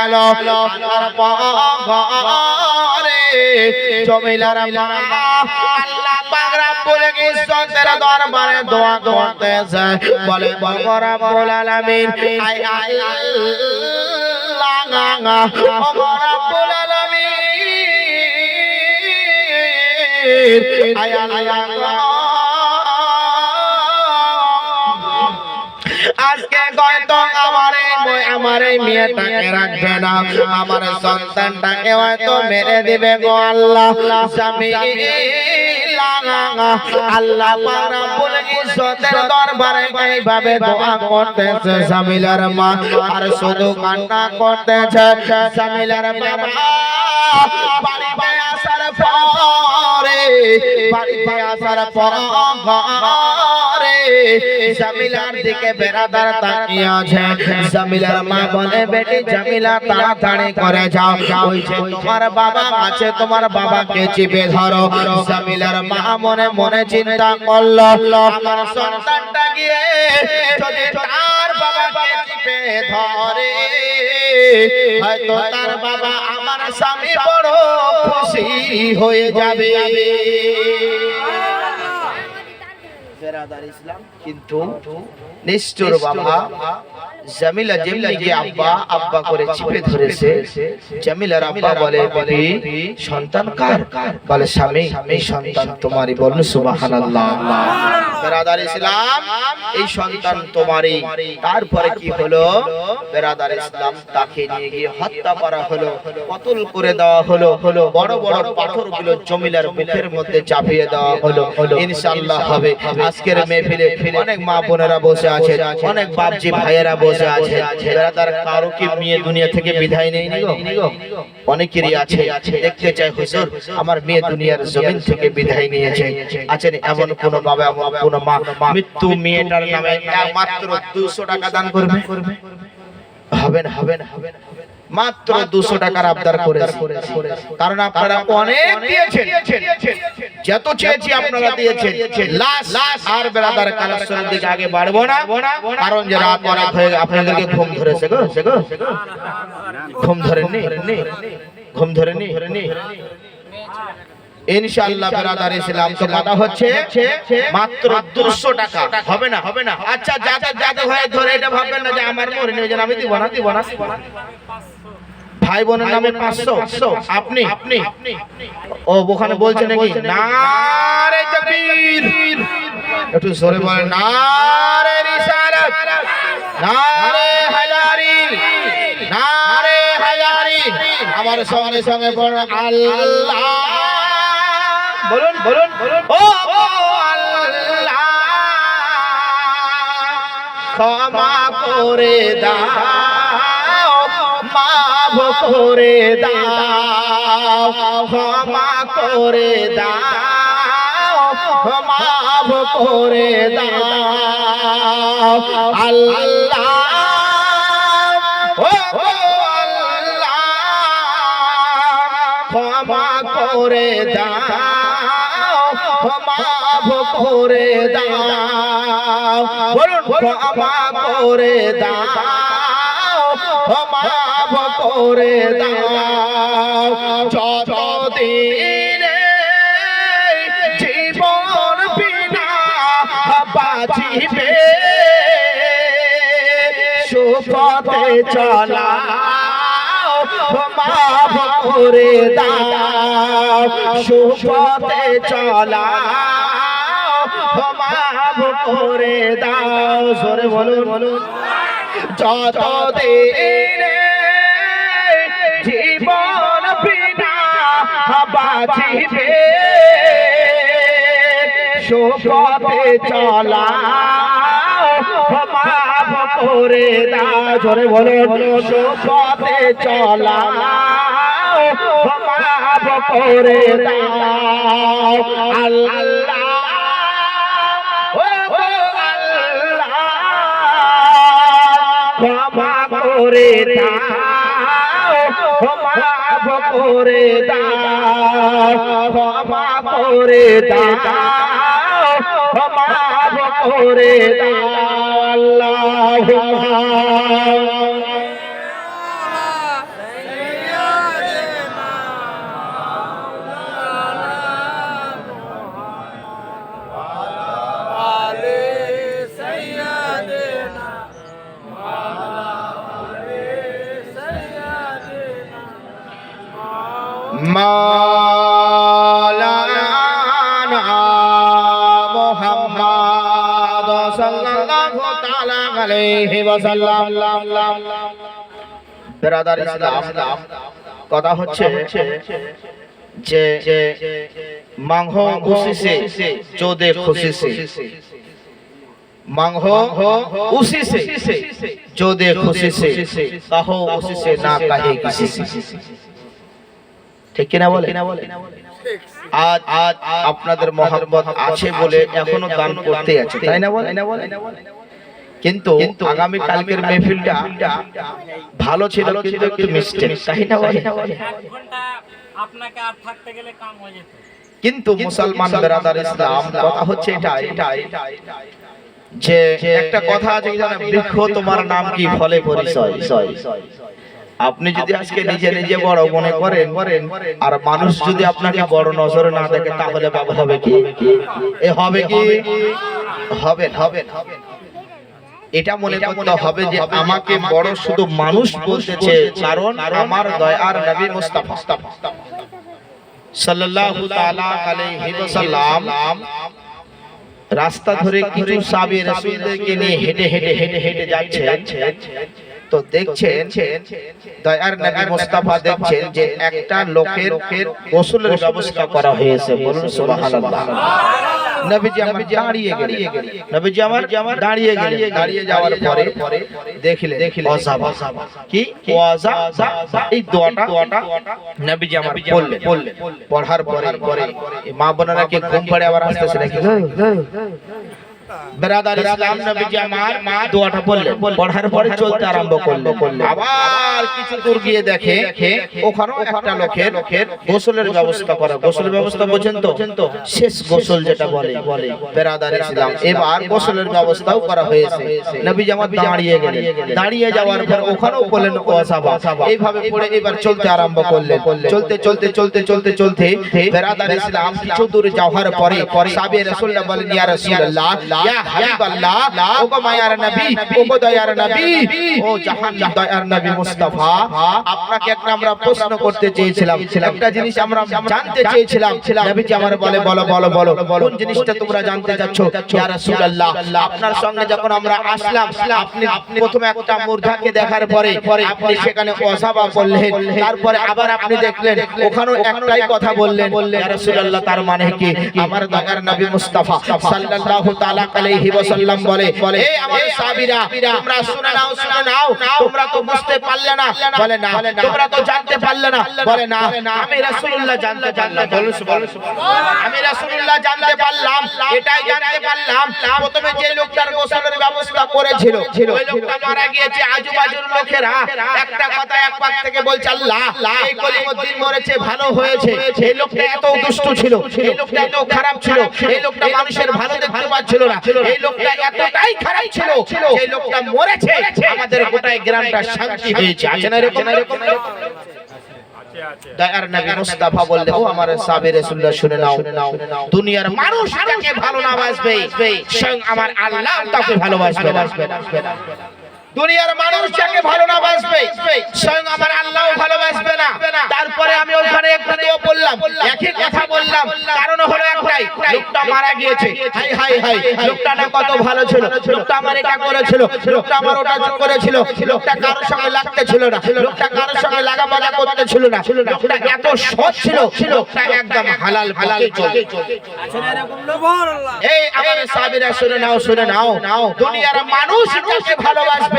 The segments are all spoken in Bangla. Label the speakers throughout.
Speaker 1: গেল আল্লাহর পরে জমিলার মা আল্লাহ পাক রব্বুল ইজ্জতের দরবারে দোয়া করতেছে বলে রব্বুল আলামিন আয় আল্লাহ রব্বুল আলামিন আয় আল্লাহ আজকে হয়তো আমার এই মেয়েটাকে রাখবে না, আমার সন্তানটাকে হয়তো মেরে দিবে গো আল্লাহ। আল্লাহ পাক রব্বুল ইজ্জতের দরবারে এইভাবে দোয়া করতেছে জামিলার মা, আর শুধু কান্না করতেছে জামিলার বাবা। বাড়িতে আসার পরে জামিলার দিকে বেরাদার তাকিয়ে আছে। জামিলার মা বলে বেটি জামিলা তাড়াতাড়ি করে যাও, ওই যে তোমার বাবা আছে তোমার বাবাকে চিপে ধরো। জামিলার মা মনে মনে চিন্তা করলো আমার সন্তানটা গিয়ে যদি তার বাবাকে চিপে ধরে হয়তো তার বাবা আমার স্বামী বড় খুশি হয়ে যাবে। বেরাদার ইসলাম কিন্তু নিষ্ঠুর বাবা জামিলা যেমনি গিয়ে আব্বা আব্বা করে চিপে ধরেছে। জামিলার আব্বা বলে বিবি সন্তান কার? বলে স্বামী এই সন্তান তোমারই। বলুন সুবহানাল্লাহ। বেরাদার ইসলাম এই সন্তান তোমারই। তারপরে কি হলো বেরাদার ইসলাম? তাকে নিয়ে গিয়ে হত্যা করা হলো, কতল করে দেওয়া হলো, বড় বড় পাথরগুলো জমিলার মুখের মধ্যে চাপিয়ে দেওয়া হলো। ইনশাআল্লাহ হবে। আজকের মেহফিলে অনেক মা বোনেরা বসে আছে, অনেক বাপজি ভাইয়েরা বসে আছে। বেরাদার কারো কি মেয়ে দুনিয়া থেকে বিদায় নেই গো? অনেকেরই আছে, দেখতে চাই হুজুর আমার মেয়ে দুনিয়ার জমিন থেকে বিদায় নিয়েছে। আছেন এমন কোন বাবা এমন কোন মা মৃত্যু মেয়েটার নামে মাত্র 200 টাকা দান করবে? হবে না, হবে না, হবে না। মাত্র 200 টাকার আবদার করেছে, কারণ আপনারা অনেক দিয়েছেন, যত চেয়েছি আপনারা দিয়েছেন। লাস্ট আর বেরাদার কালেকশনের দিকে আগে বাড়বো না, কারণ যে রাত অনেক হয়ে আপনাদেরকে ঘুম ধরেছে গো। ঘুম ধরেননি? ঘুম ধরেনি? ইনশাআল্লাহ বেরাদার ইসলাম তো কথা হচ্ছে মাত্র 200 টাকা। হবে না, হবে না। আচ্ছা যাতে ভাই ধরে এটা ভাববেন না যে আমার মরে নেই আমি দিব না। ভাই বোনের নামে 500 আপনি ও ওখানে বলছে নাকি নারে তাকবীর? একটু জোরে বলেন নারে রিসালাত, নারে হায়দারি, নারে হায়দারি। আমার সঙ্গে সঙ্গে বলুন আল্লাহ। বলুন ও আল্লাহ ক্ষমা করে দাও, মাফ করে দাও, ক্ষমা করে দাও, মাফ করে দাও আল্লাহ। ও আল্লাহ ক্ষমা করে দাও, মাফ করে দাও। বলুন ক্ষমা করে দাও, মাফ করে দাও। যতদিন জীবন বিনা বাঁচিবে সুপথে চলাও, মাফ করে দাও। সুপথে চলাও, মাফ করে দাও। জোরে বলুন যতদিন জীবন বিনা বাঁচিবে সুপথে চলাও, মাফ করে দাও। জোরে বলুন সুপথে চলাও, মাফ করে দাও আল্লাহ। ক্ষমা করে দাও, মাফ করে দাও, ক্ষমা করে দাও, মাফ করে দাও আল্লাহ। মাওলানা মুহাম্মদ সাল্লাল্লাহু তাআলা আলাইহি ওয়াসাল্লাম। বিরাদার ইসলাম, কথা হচ্ছে যে মাংহ উसी से जो दे खुशी से, मांगो उसी से जो दे खुशी से, कहो उसी से ना कहे किसी से। ঠিক কিনা বলে? আজ আপনাদের মহব্বত আছে বলে এখনো দান করতে আছে, তাই না বলে? কিন্তু আগামী কালকের মেহফিলটা ভালো ছিল, কিন্তু একটু মিস্টেক, তাই না বলে?
Speaker 2: আপনাকে আর থাকতে গেলে কাম হয়ে যেত।
Speaker 1: কিন্তু মুসলমান বিরাদার ইসলাম, কথা হচ্ছে এটা যে একটা কথা আছে জানেন, বৃক্ষ তোমার নাম কি ফলে পরিচয়। আপনি যদি আজকে নিজে নিজে বড় মনে করেন আর মানুষ যদি আপনাকে বড় নজরে না দেখে, তাহলে বাবা হবে কি? হবে কি? হবে। এটা মনে করতে হবে যে আমাকে বড় শুধু মানুষ বলতেছে, কারণ আমার দয়ার নবী মুস্তাফা সাল্লাল্লাহু তাআলা আলাইহি ওয়াসাল্লাম রাস্তা ধরে কিছু সাহাবী রাসূলদেরকে নিয়ে হেঁটে যাচ্ছে। তো দেখছেন দয়ার নবী মুস্তাফা দেখছেন যে একটা লোকের গোসলের ব্যবস্থা করা হয়েছে। বলুন সুবহানাল্লাহ। নবীজি আমার দাঁড়িয়ে গেলেন, দাঁড়িয়ে যাওয়ার পরে দেখলেন কি ওয়াজা, এই দোয়াটা নবীজি আমার বললেন। পড়ার পরে মা বোনেরা কি ঘুম পড়ে আবার আসতেছে নাকি? বিরাদার ইসলাম, নবীজি আমার দোয়াটা বললেন, পড়ার পরে চলতে আরম্ভ করলেন। আবার কিছু দূর গিয়ে দেখে ওখানেও একটা লোকের গোসলের ব্যবস্থা করা। গোসলের ব্যবস্থা বোঝেন তো, শেষ গোসল যেটা বলে। বিরাদার ইসলাম, এবার গোসলের ব্যবস্থাও করা হয়েছে। নবীজি আমার দাঁড়িয়ে গেলেন, দাঁড়িয়ে যাওয়ার পর ওখানেও বললেন ওয়াসাবা, এইভাবে পড়ে এবার চলতে আরম্ভ করলেন। চলতে বিরাদার ইসলাম কিছু দূর যাওয়ার পরে সাহাবী রাসূলুল্লাহ বলেন, ইয়া রাসূলুল্লাহ, ইয়া হাবিবাল্লাহ, ওগো মায়ার নবী, ওগো দয়ার নবী, ও জাহান দয়ার নবী মুস্তাফা, আপনাকে একটা আমরা প্রশ্ন করতে চেয়েছিলাম, একটা জিনিস আমরা জানতে চেয়েছিলাম। নবীজি আমার বলো কোন জিনিসটা তোমরা জানতে চাচ্ছ? ইয়া রাসূলুল্লাহ, আপনার সঙ্গে যখন আমরা আসলাম, আপনি প্রথমে একটা মুর্দাকে দেখার পরে আপনি সেখানে ওয়াসাবা বললেন, তারপরে আবার আপনি দেখলেন ওখানেও একটাই কথা বললেন, ইয়া রাসূলুল্লাহ, তার মানে কি? আমার দয়ার নবী মুস্তাফা সাল্লাল্লাহু তাআলা আলাইহি ওয়াসাল্লাম বলে, এই আমার সাহাবীরা, তোমরা শুনে নাও, তোমরা তো বুঝতে পারলে না। বলে না। তোমরা তো জানতে পারলে না। বলে না। আমি রাসূলুল্লাহ জানতে পারলাম। বলুন সুবহানাল্লাহ। আমি রাসূলুল্লাহ জানতে পারলাম, এটাই জানতে পারলাম, প্রথমে যে লোকটার গোসলের ব্যবস্থা করেছিল ওই লোকটা মারা গিয়েছে। আজুবাজুর লোকেরা একটা কথা এক পাক থেকে বলছে, আল্লাহ, এই কলিমুদ্দিন মরেছে, ভালো হয়েছে। এই লোকটা এত দুষ্ট ছিল, এই লোকটা এত খারাপ ছিল, এই লোকটা মানুষের ভালো দেখতে পাচ্ছিল না, এই লোকটা এতটাই খারাপ ছিল, এই লোকটা মরেছে, আমাদের গোটা গ্রামটা শান্তি হয়েছে। আছে না এরকম? দয়ার নবী মুস্তাফা বললেন, ও আমার সাহাবী রাসূলুল্লাহ, শুনে নাও, দুনিয়ার মানুষ যাকে ভালো না বাসবে, স্বয়ং আমার আল্লাহ তাকে ভালোবাসবে না। দুনিয়ার মানুষ যাকে ভালো না বাসবে, স্বয়ং আমার আল্লাহও ভালোবাসবে না। তারপরে আমি ওখানে একটু বললাম, একই কথা বললাম, কারণ হলো একটাই, লোকটা মারা গিয়েছে। হাই লোকটা না কত ভালো ছিল, লোকটা আমার এটা করেছিল, লোকটা আমার ওটা করেছিল, লোকটা কারোর সঙ্গে লাগতে ছিল না, লোকটা কারোর সঙ্গে লাগাবাজা করতে ছিল না, লোকটা এত সৎ ছিল, লোকটা একদম হালাল চলতে। এই আমার সাহাবীরা শুনে নাও, দুনিয়ার মানুষ যাকে ভালোবাসবে,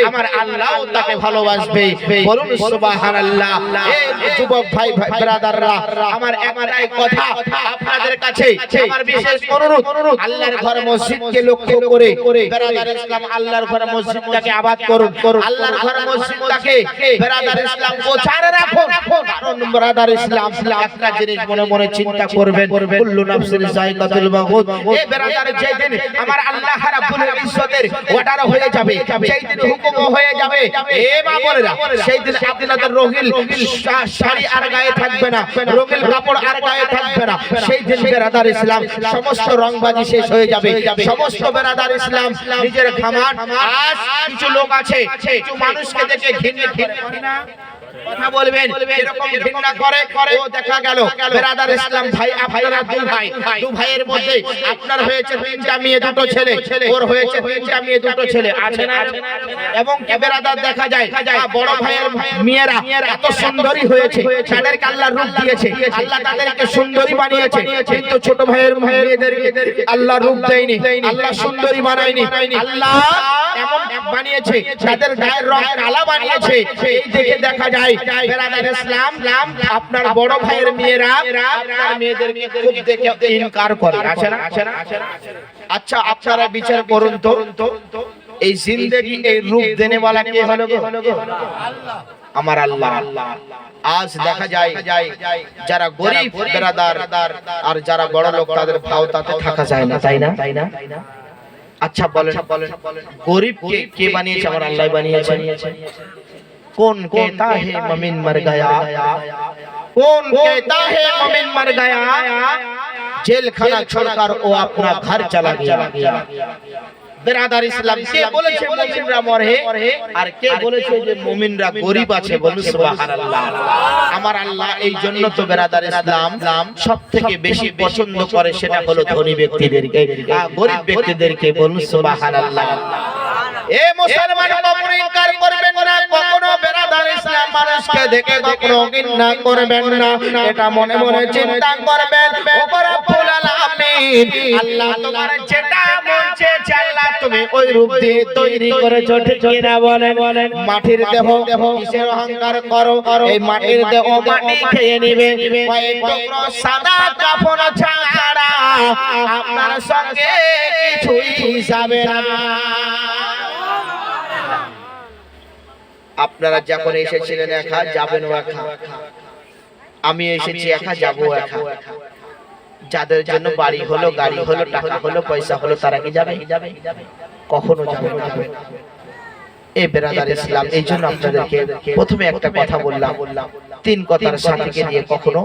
Speaker 1: আমার আল্লাহ তাকে ভালোবাসবে। বলুন সুবহানাল্লাহ। এই যুবক ভাই ব্রাদাররা, আমার একটাই কথা আপনাদের কাছে, আমার বিশেষ অনুরোধ, আল্লাহর ঘর মসজিদকে লক্ষ্য করে ব্রাদার ইসলাম আল্লাহর ঘর মসজিদটাকে আবাদ করুন। আল্লাহর ঘর মসজিদটাকে ব্রাদার ইসলাম গোছারে রাখুন। কারণ ব্রাদার ইসলাম একটা জিনিস মনে চিন্তা করবেন, কুল্লু নাফসিন যায়কাতুল মাউত। এই ব্রাদার যেদিন আমার আল্লাহ রাব্বুল ইজ্জতের অর্ডার হয়ে যাবে, যেদিন হুকুম হয়ে যাবে, এ মা বোনেরা, সেই দিন আপনাদের রঙিন শাড়ি আর গায়ে থাকবে না, রঙিন কাপড় আর গায়ে থাকবে না। সেই দিন বেরাদার ইসলাম সমস্ত রংবাজি শেষ হয়ে যাবে। সমস্ত বেরাদার ইসলাম নিজের খামার। আজ কিছু লোক আছে, কিছু মানুষকে দেখে ঘৃণা কথা বলবেন এরকম ঘৃণা করে ও দেখা গেল বেরাদার ইসলাম ভাই আপনারা দু ভাইয়ের মধ্যে আপনার হয়েছে তিনটা মেয়ে দুটো ছেলে ওর হয়েছে তিনটা মেয়ে দুটো ছেলে আছে না এবং কি বেরাদার দেখা যায় বড় ভাইয়ের মেয়েরা এত সুন্দরী হয়েছে তাদেরকে আল্লাহ রূপ দিয়েছে আল্লাহ তাদেরকে সুন্দরী বানিয়েছে কিন্তু ছোট ভাইয়ের মেয়েদেরকে আল্লাহ রূপ দেয়নি আল্লাহ সুন্দরী বানায়নি আল্লাহ এমন বানিয়েছে তাদের গায়ের রং কালা বানিয়েছে এই দেখে দেখা যায় বেরাদার ইসলাম আপনার বড় ভাইয়ের মেয়েরা আপনার মেয়েদেরকে খুব দেখে ইনকার করে আছে না আচ্ছা আপনারা বিচার করুন তো এই জিন্দেগি এই রূপ দেনে वाला কে হলো গো আল্লাহ আমার আল্লাহ আজ দেখা যায় যারা গরীব বেরাদার আর যারা বড় লোক তাদের ভাও তাতে থাকা যায় না তাই না আচ্ছা বলেন গরীব কে বানিয়েছে আমার আল্লাহ বানিয়েছে कौन कहता है मोमिन मर गया कौन कहता है मोमिन मर गया जेल खाना छोड़कर वो अपना घर चला गया বেরাদার ইসলাম কে বলেছে মুমিনরা মরে আর কে বলেছে যে মুমিনরা গরীব আছে বলুন সুবহানাল্লাহ আমার আল্লাহ এই জন্য তো বেরাদার ইসলাম সবথেকে বেশি পছন্দ করে সেটা হলো ধনী ব্যক্তিদেরকে গরীব ব্যক্তিদেরকে বলুন সুবহানাল্লাহ এ মুসলমান কখনো ইনকার করবেন না কখনো বেরাদার ইসলাম মানুষকে দেখে কখনো ঘৃণা করবেন না এটা মনে মনে চিন্তা করবেন ওপর রব্বুল আলামিন আল্লাহ তোমার যেটা মন চেয়েছে আল্লাহ তুমি ওই রূপ দিয়ে তৈরি করেছো ঠিক কি না বলেন মাটির দেহ কিসের অহংকার করো এই মাটির দেহ মাটি খেয়ে নেবে কয়েক টুকরো সাদা কাপড় ছাড়া আপনার সঙ্গে কিছুই যাবে না আপনারা যখন এসেছিলেন একা যাবেন একা আমি এসেছি একা যাব একা যাদের জন্য বাড়ি হলো গাড়ি হলো টাকা হলো পয়সা হলো তারা কি যাবে কখনো যাবে না এই বেরাদার ইসলাম এই জন্য আপনাদেরকে প্রথমে একটা কথা বললাম তিন কথার সাথীকে দিয়ে কখনো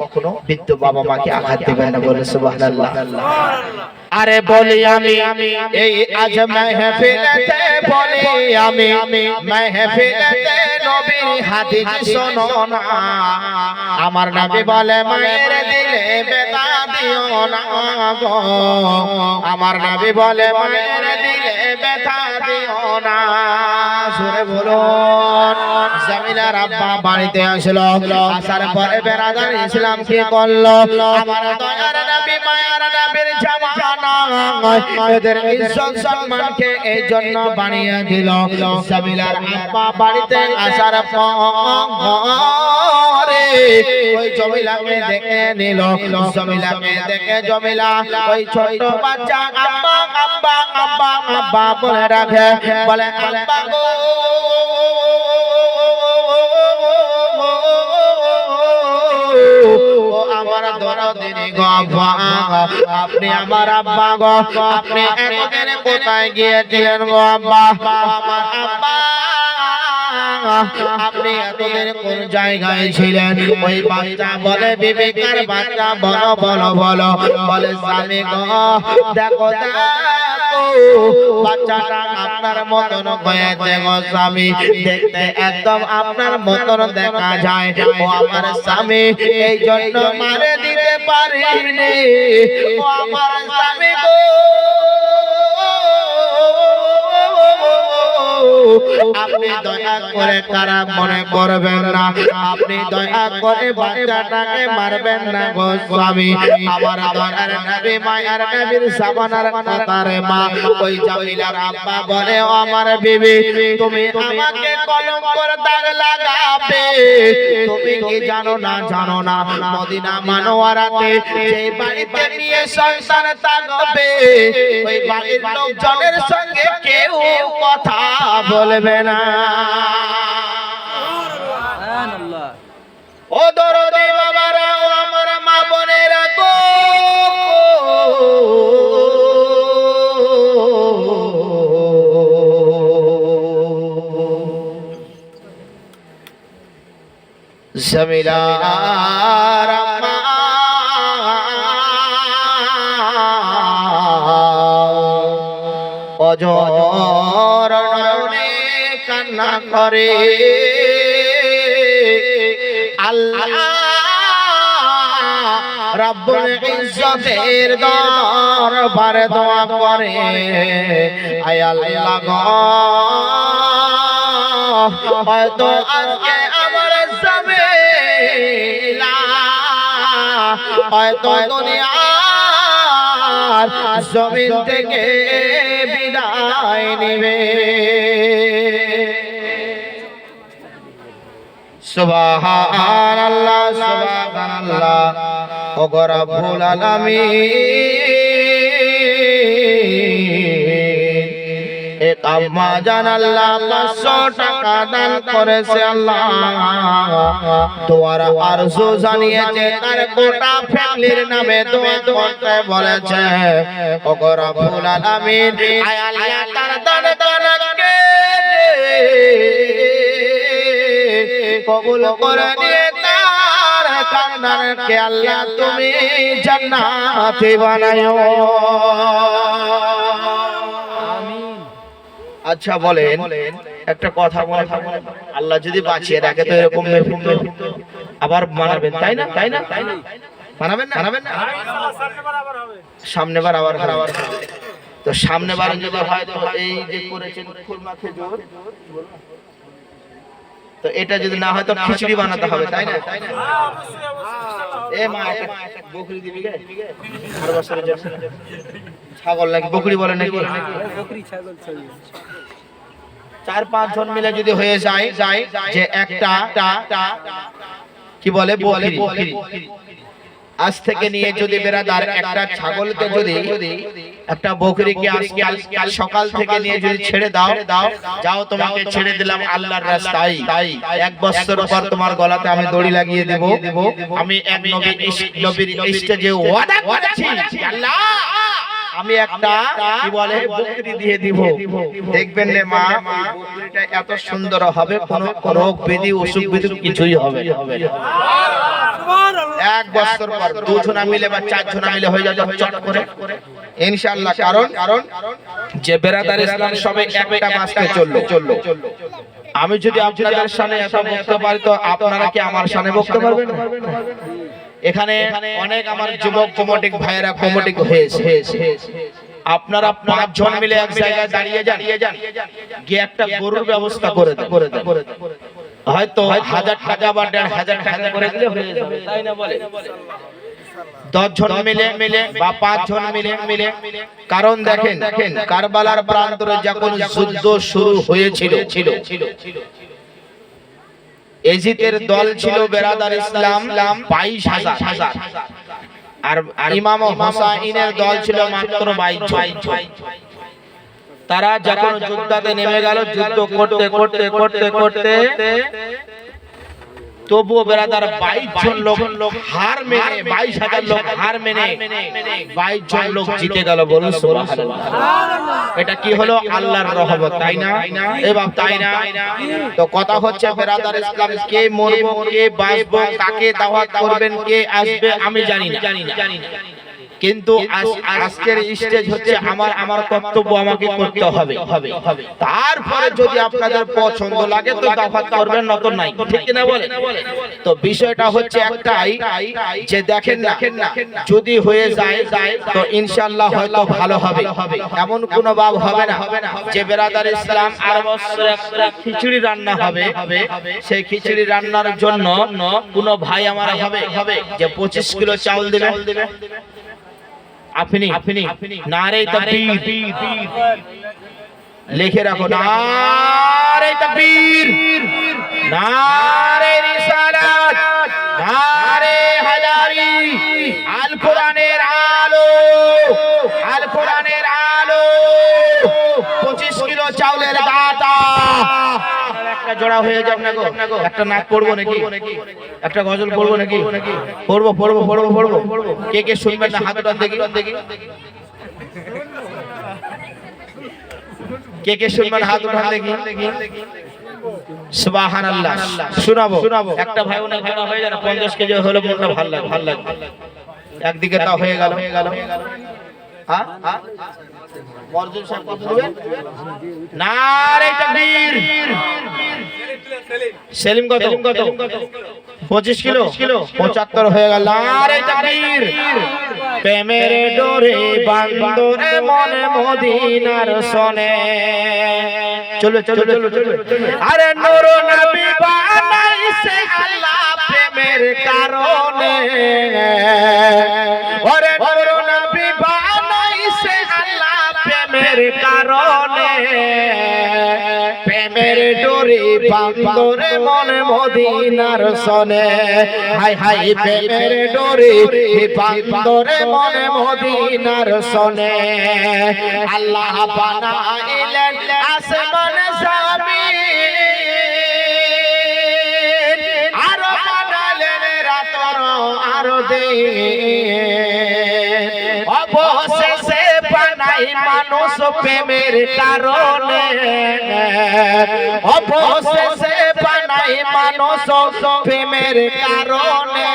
Speaker 1: বৃদ্ধ বাবা মাকে আঘাত দিবেন না বলে সুবহানাল্লাহ আরে বলি আমি এই আজ মাহফিলেতে বলি আমি মাহফিলেতে নবীর হাদিস শোনো না আমার নবী বলে মায়ের দিলে বেদা দিও না গো আমার নবী বলে মায়ের দিলে বেদা দিও না সুরে বলুন জামিলার আব্বা বাড়িতে আসলো আসার পরে বেরাদার ইসলাম কি করলো আমার দয়ার নবী মায়ার নবীর জামানা এদের ইজ্জত সম্মানকে এই জন্য বানিয়ে দিল জামিলার আব্বা বাড়িতে আসার পরে ওই জমিলাকে দেখে নিল জমিলাকে দেখে জমিলা ওই ছোট বাচ্চা আব্বা আব্বা আব্বা আব্বা বলে রাখে বলে আব্বা গো আমার দরদিনী গো আব্বা আপনি আমার আব্বা গো আপনি এতদিন কোথায় গিয়েছিলেন গো আব্বা আমার আব্বা আপনি এতদিন কোন জায়গায় ছিলেন ওই বাচ্চা বলে বিবেকার বাচ্চা বলো বলো বলো বলে স্বামী গো দেখো বাচ্চাটা আপনার মতন হয়েছে গো স্বামী দেখতে একদম আপনার মতন দেখা যায় ও আমার স্বামী এই জন্য মারে দিতে পারিনি ও আমার স্বামী গো আপনি দয়া করে খারাপ মনে করবেন না আপনি দয়া করে বাচ্চাটাকে মারবেন না গো স্বামী আমার দয়ার নবী মায়ার নবীর সাবানার কথারে মা ওই জামিলার আব্বা বলে ও আমার বিবি তুমি আমাকে কলঙ্কের দাগ লাগাবে তুমি কি জানো না মদিনা মানোয়ারাতে যে বাড়িতে নিয়ে সংসার থাকবে ওই বাড়ির লোকজনের সঙ্গে কেউ কথা বলবে না ও দরদি বাবারা ও আমার মা বোনেরা গো জামিলার আম্মা অজর নয়নে কান্না করে আল্লাহ রাব্বুল ইজ্জতের দরবারে দোয়া করে, আয় আল্লাহ গো, হয়তো আজকে আমার জামিলা হয়তো দুনিয়ার জমিন থেকে বিদায় নিবে। সুবহানাল্লাহ সুবহানাল্লাহ। ও গো রব্বুল আলামিন, এক আম্মা জান আল্লাহ 500 টাকা দান করেছে আল্লাহ, দোয়ার আরজু জানিয়েছে, তার গোটা ফ্যামিলির নামে দোয়া করতে বলেছে। ও গো রব্বুল আলামিন, আয় আল্লাহ তার দানকে কবুল করে নিয়ে তার কান্নাকে আল্লাহ তুমি জান্নাতে বানায়ো। আচ্ছা বলেন, একটা কথা মনে থাকবে, আল্লাহ যদি বাঁচিয়ে রাখে তো এরকম আবার মানাবেন, তাই না? তাই না? মানাবেন না? মানাবেন না? সামনেবার আবার তো সামনেবার যদি হয় তো এই যে করেছেন খুরমা খেজুর, তো এটা যদি না হয় তো খিচুড়ি বানাতে হবে, তাই না? এ মা একটা বকরি দিবি গে আর বছরের জন্য, ছাগল নাকি বকরি বলে নাকি? বকরি ছাগল ছাগল 4-5 জন মিলে যদি হয়ে যায় যে একটা কি বলে বকরি, আজ থেকে নিয়ে যদি বেরাদার একটা ছাগলকে যদি একটা বকরিকে আজকে সকাল থেকে নিয়ে যদি ছেড়ে দাও, যাও তোমাকে ছেড়ে দিলাম আল্লাহর রাস্তায়, 1 বছর পর তোমার গলাতে আমি দড়ি লাগিয়ে দেব, আমি এক নবীর স্টেজে ওয়াদা করেছি আল্লাহ আমি একটা কি বলে বকরি দিয়ে দিব, দেখবেন রে মা বকরিটা এত সুন্দর হবে, কোনো রোগ ব্যাধি অসুখ বিসুখ কিছুই হবে না। 1 বছর পর 2 জনা মিলে বা 4 জনা মিলে হয়ে যাবে চট করে ইনশাআল্লাহ। কারণ যে বেরাদার ইসলাম সবে একটা বাসতে চললো। আমি যদি আপনাদের সামনে এত বলতে পারি তো আপনারা কি আমার সামনে বলতে পারবেন? এখানে অনেক আমার যুবক কমিটিক ভাইয়েরা কমিটিক হয়েছে, আপনারা 5 জন মিলে এক জায়গায় দাঁড়িয়ে যান, গিয়ে একটা গরুর ব্যবস্থা করে দেন, হয়তো 1000 টাকা বা 1500 টাকা করে দিলে হয়ে যাবে, তাই না বলে? 10 জন মিলে বা 5 জন মিলে, কারণ দেখেন কারবালার প্রান্তরে যখন যুদ্ধ শুরু হয়েছিল, এজিদের দল ছিল বেরাদার ইসলাম 22,000, আর ইমাম হোসাইনের দল ছিল মাত্র 22। তারা যখন যুদ্ধে নেমে গেল, যুদ্ধ করতে তবুও বেরাদার 22 জন লোক হার মেনে 22,000 লোক হার মেনে 22 জন লোক জিতে গেল। বলুন সুবহানাল্লাহ। এটা কি হলো? আল্লাহর রহমত, তাই না? এ বাপ, তাই না? তো কথা হচ্ছে বেরাদার ইসলাম, কে মরবো কে বাঁচবো, কাকে দাওয়াত করবেন, কে আসবে আমি জানি না, কিন্তু আজকের স্টেজ হচ্ছে আমার কর্তব্য আমাকে করতে হবে। তারপরে যদি আপনাদের পছন্দ লাগে তো দাওয়াত করবেন, না তো নাই, ঠিক না বলে? তো বিষয়টা হচ্ছে একটাই যে দেখেন না যদি হয়ে যায় তো ইনশাআল্লাহ হয়তো ভালো হবে, এমন কোন ভাব হবে না যে বেরাদার ইসলাম আর বছর একটা খিচুড়ি রান্না হবে, সেই খিচুড়ি রান্নার জন্য কোন ভাই আমার হবে যে 25 কিলো চাউল দেবে। আপনি নারে তাকবীর লিখে রাখো, নারে তাকবীর, নারে রিসালাত, নারে হাজারি, আল কোরআনের আলো, আল কোরআনের আলো। 25 কিলো চাউলের দাতা একটা জোড়া হয়ে যাবে না গো? একটা নাক পড়বো নাকি? একটা গজল পড়বো নাকি? পড়বো। কে শুনবেন না হাত উঠান দেখি। কে শুনবেন হাত উঠান দেখি। সুবহানাল্লাহ। শোনাবো একটা ভাই ওনা ঘোড়া হয়ে যায় না, 50 কেজি হলো মনটা ভালো লাগে। একদিকে তা হয়ে গেল। হ্যাঁ মরজুন সাহেব কত দেবেন নারে তাকবীর সেলিম কত 25 কিলো 75 হয়ে গেল নারে তাকবীর প্রেমের ডোরে বান্দরে মনে মদিনার সনে চলবে আরে নূর নবী বানাইছে আল্লাহ প্রেমের কারণে ওরে নূর নবী বানাইছে আল্লাহ প্রেমের কারণে প্রেমের ডোরে বান্দরে মনে মদিনার সনে হাই হাই প্রেমের ডোরে বান্দরে মনে মদিনার সনে আল্লাহ বানাইলেন আসমান জমিন আর বানালেন রাত আর দিন অবশেষে বানাই মানুষ প্রেমের কারণে অবশেষে বানাই মানুষ প্রেমের কারণে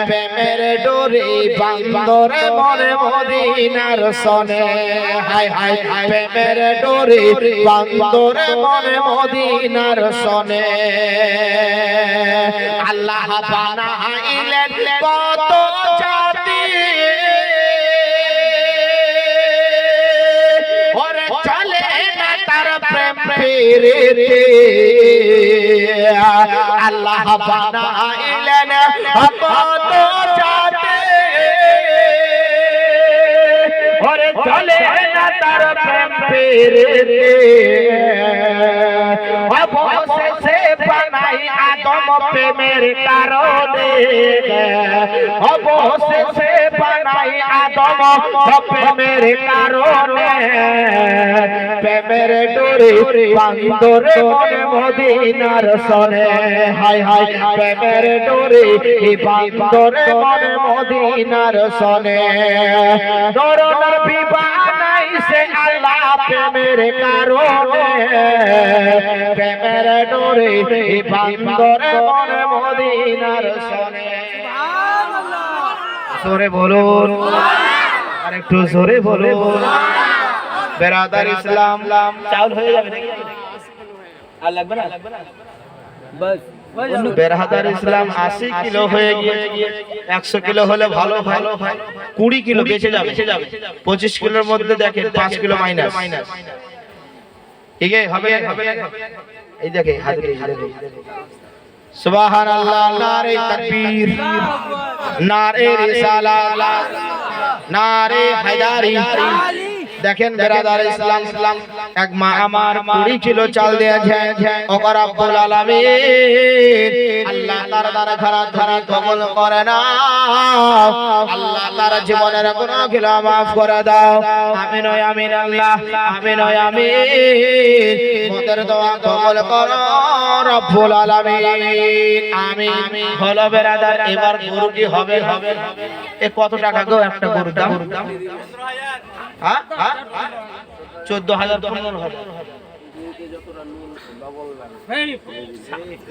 Speaker 1: প্রেমের ডোরে বান্দরে মনে মদিনার সনে হাই হাই প্রেমের ডোরে বান্দরে মনে মদিনার সনে আল্লাহ বানাইলেন কত জাতি ওরে চলে না তার প্রেম পেরেতে আল্লাহ বানাইলেন কত জাতি ওরে চলে না তার প্রেম পেরেতে অবশেষে বানাই আদম প্রেমের কারণে অবশেষে বানাই আদম প্রেমের কারণে প্রেমের ডোরে বান্দরে মনে মদিনার সনে হাই হাই প্রেমের ডোরে বান্দরে মনে মদিনার সনে নূর নবী বানাইছে আল্লাহ প্রেমের কারণে প্রেমের ডোরে বান্দরে মনে মদিনার সনে জোরে বলুন আর একটু জোরে বলুন বেরাদার ইসলাম চাউল হয়ে যাবে নাকি আর লাগবে না বাস বেরাদার ইসলাম 80 কিলো হয়ে গিয়ে 100 কিলো হলে ভালো ভাই 20 কিলো বেঁচে যাবে 25 কিলোর মধ্যে দেখেন 5 কিলো মাইনাস ঠিক হবে এই দেখে হাতে সুবহানাল্লাহ নারে তাকবীর নারে রিসালাত নারে হায়দারি দেখেন বেরাদার ইসলাম এক মা আমার 20 কিলো চাল দিয়েছে ওগো রব্বুল আলামিন আল্লাহ তার দ্বারা খারাপ কবুল করে না আল্লাহ তার জীবনের গুনাহগুলো maaf করে দাও আমিন ও আমিন আল্লাহ আমিন ও আমিন মোদের দোয়া কবুল করো রব্বুল আলামিন আমিন হলো বেরাদার এবার গরু কি হবে এ কত টাকা গো একটা গরুর দাম হ্যাঁ 14,000 হবে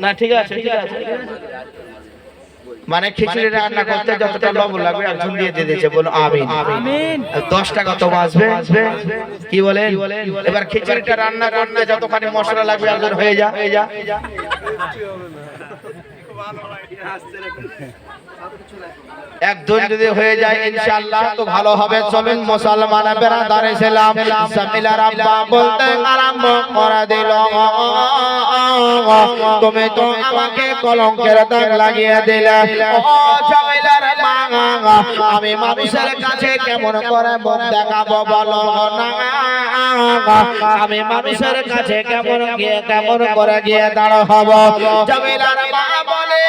Speaker 1: না ঠিক আছে মানে খিচুড়ি রান্না করতে যতটা লবণ লাগবে একজন দিয়ে দিয়েছে বলো আমিন 10 টাকা তো আসবে কি বলেন এবার খিচুড়িটা রান্না করতে যতখানি মশলা লাগবে একজন হয়ে যা একজন যদি হয়ে যায় ইনশাআল্লাহ তো ভালো হবে চলুন মুসলমান বেরাদার ইসলাম জামিলার আব্বা বলতে আরম্ভ করে দিল তুমি তো আমাকে কলঙ্কের দাগ লাগিয়ে দিলে ও জামিলার মা আমি মানুষের কাছে কেমন করে মুখ দেখাবো বলো না আমি মানুষের কাছে কেমন করে গিয়ে দাঁড় হব জামিলার মা বলে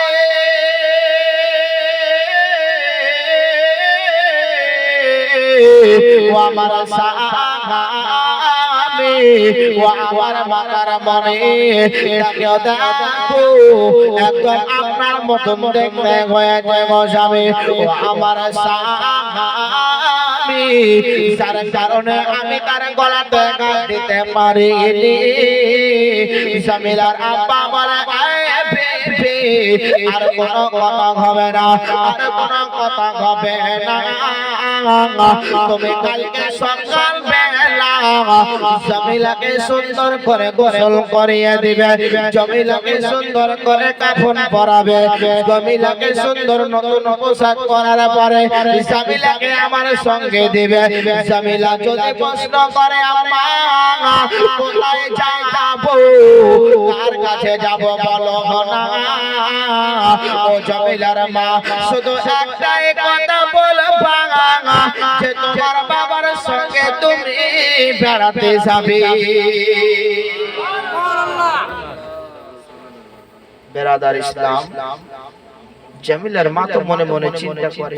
Speaker 1: ও আমার স্বামী ও আমার মাতার মনে দেখো একদম আপনার মতন দেখতে হয়েছে গো স্বামী ও আমার স্বামী যার কারণে আমি তার গলাতে গান দিতে পারিনি জামিলার আব্বা বলে আর কোনো কথা হবে না, আর কোনো কথা হবে না। তুমি কালকে সকাল বেলা জামিলাকে সুন্দর করে গোসল করিয়ে দিবে, জামিলাকে সুন্দর করে কাফন পরাবে, জামিলাকে সুন্দর নতুন পোশাক পরার পরে জামিলাকে আমার সঙ্গে দিবে। জামিলা যদি প্রশ্ন করে আম্মা কোথায় যাব, কার কাছে যাব বলো না, ও জামিলার মা শুধু একটাই কথা বলবা যে তোমার বাবার সঙ্গে তুমি বেড়াতে যাবে। বেরাদার ইসলাম, জামিলার মা তো মনে মনে চিন্তা করে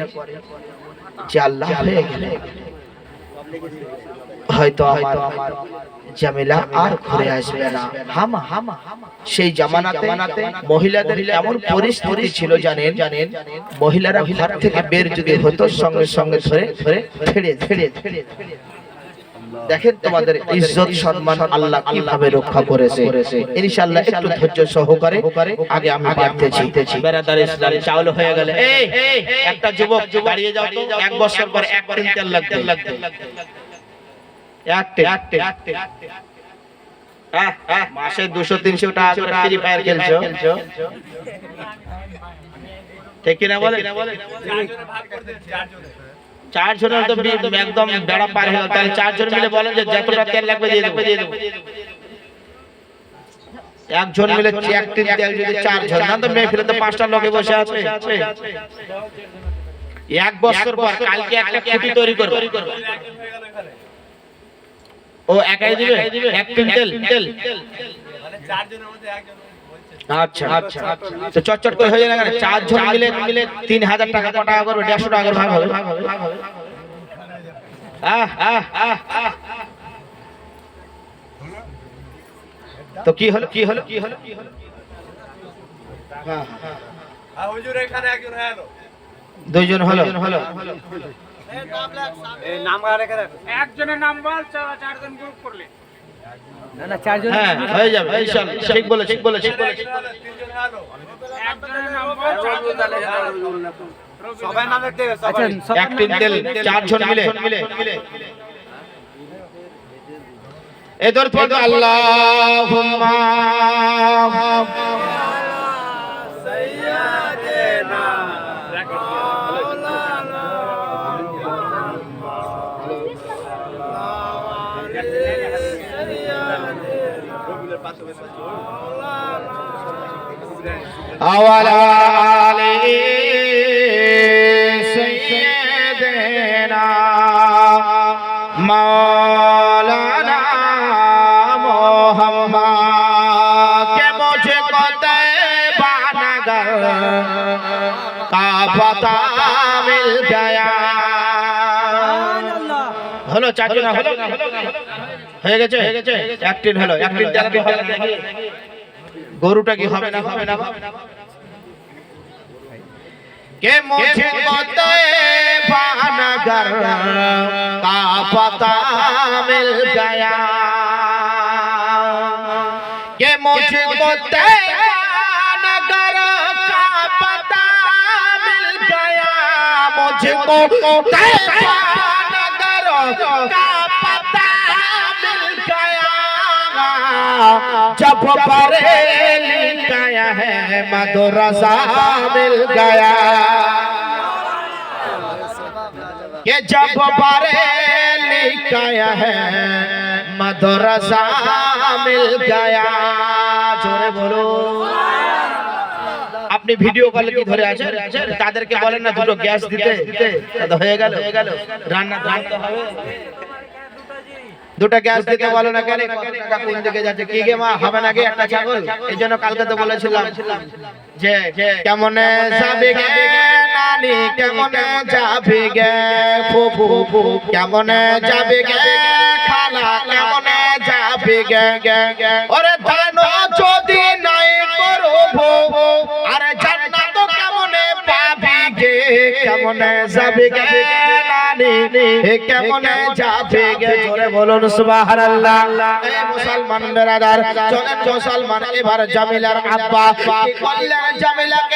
Speaker 1: যে আল্লাহ হয়ে গেলে হয়তো আমার জামিলা আর ঘুরে আসবে না। হামা হামা সেই জামানাতে মহিলাদের এমন পরিস্থিতি ছিল জানেন, মহিলারা ঘর থেকে বের যদি হতো সঙ্গে সঙ্গে ধরে ছেড়ে দেখেন তোমাদের ইজ্জত সম্মান আল্লাহ কিভাবে রক্ষা করেছে। ইনশাআল্লাহ একটু ধৈর্য সহকারে আগে আমি বাড়তেছি। বেরাদার ইসলাম, চাউল হয়ে গেলে এই একটা যুবক দাঁড়িয়ে যাও তো, এক বছর পর এক কুইন্টাল লাগবে। মাসে 200-300 টাকা করে ফ্রি ফায়ার খেলছো, ঠিক কিনা বলে? 4 জনের তো একদম বেড়া পার হয়ে গেল। তাহলে 4 জন মিলে বলেন যে যতটা তেল লাগবে দিয়ে দেবো। একজন মিলে এক টিন তেল যদি 4 জন না তো মেয়ে ফেলে তো 5টা লোকে বসে আছে। এক বছর পর কালকে একটা খুঁটি তৈরি করবে, ও একাই দিবে 1 টিন তেল। মানে 4 জনের মধ্যে একজন বলছে আচ্ছা তো চটচট করে হয়ে যাবে না। 4 জন মিলে 3000 টাকা কত টাকা করবে? 150 টাকা করে ভাগ হবে। তো কি হলো? হ্যাঁ হুজুর এখানে একজন হলো, 2 জন হলো।
Speaker 2: এই নাম রেখে রাখ, একজনের নাম বল, 4 জন গ্রুপ করলে
Speaker 3: না 4 জন
Speaker 1: হয়ে যাবে ইনশাআল্লাহ। ঠিক বলে 3 জন হলো,
Speaker 2: একজনের নাম বল, 4 জন সবাই নাম লিখতে হবে।
Speaker 3: আচ্ছা
Speaker 1: 1 টিন তেল 4 জন মিলে এদর পর আল্লাহুম্মা সাইয়্যিদানা আওয়ালা আলী সাইয়্যিদানা মাওলানা মুহাম্মদ কে মুঝে তৈবা নগর কা পতা মিল গয়া। হলো 4 জন হলো, হয়ে গেছে 1 টিন হলো। 1 টিন তেল হবে নাকি? গরুটা কি হবে না? কে মুঝকো তৈবা নগর কা পতা মিল গয়া, কে মুঝকো তৈবা নগর কা পতা মিল গয়া, মুঝকো তৈবা নগর কা পতা मिल गया, जब बरेली गया है मदरसा मिल गया, कि जब बरेली गया है मदरसा मिल गया। जोरे बोलो। আপনি ভিডিও কলে কি ধরে আছেন, তাদেরকে বলেন না দুটো গ্যাস দিতে, তো হয়ে গেল। রান্না করতে হবে, 2টা গ্যাস দিতে বলো না কেন? টাকা কোন দিকে যাচ্ছে? কি গে মা, হবে নাকি একটা ছাগল? এই জন্য কালকে তো বলেছিলাম যে কেমনে যাবে গে নানি, কেমনে যাবে গে ফুফু, কেমনে যাবে গে খালা, কেমনে যাবে গে। ওরে দান যদি নাই করব, আরে জান্নাত কেমনে পাবি গে, কেমনে যাবে গে নানি। পানি কেমনে যাবে গে জোরে বলুন সুবহানাল্লাহ। এই মুসলমান বেরাদার চলেন মুসলমান এবার জামিলার আব্বা কি করলেন জামিলাকে